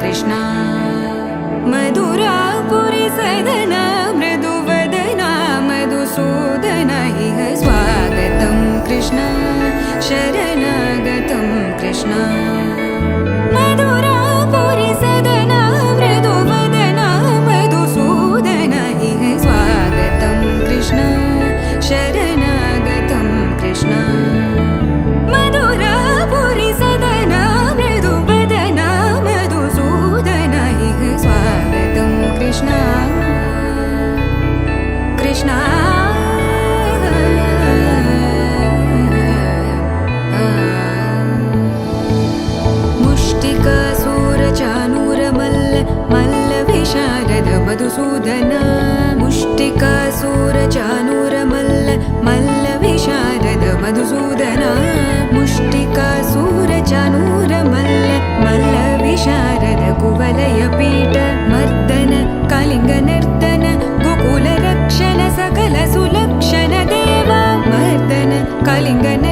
कृष्णा मधुरापुरी सदना मृदुवदना मधुसूदना इह स्वागतं कृष्णा शरणागतं कृष्णा मधुरापुरी सदना मृदुवदना मधुसूदना इह स्वागतं कृष्णा शरणागतं कृष्णा मधुरापुरी सदना मृदुवदना मधुसूदना इह स्वागतं कृष्णा कृष्णा मुष्टिकासूरचानूरमल्ल मल्लविशारद मधुसूदना मुष्टिकासूरचानूरमल्ल मल्लविशारद मधुसूदना मुष्टिकासूरचानूरमल्ल मल्लविशारद कुवलयपीठ मर्दन कलिङ्गनर्तन गोकुलरक्षण सकल सुलक्षण देवा मर्दन कलिङ्गन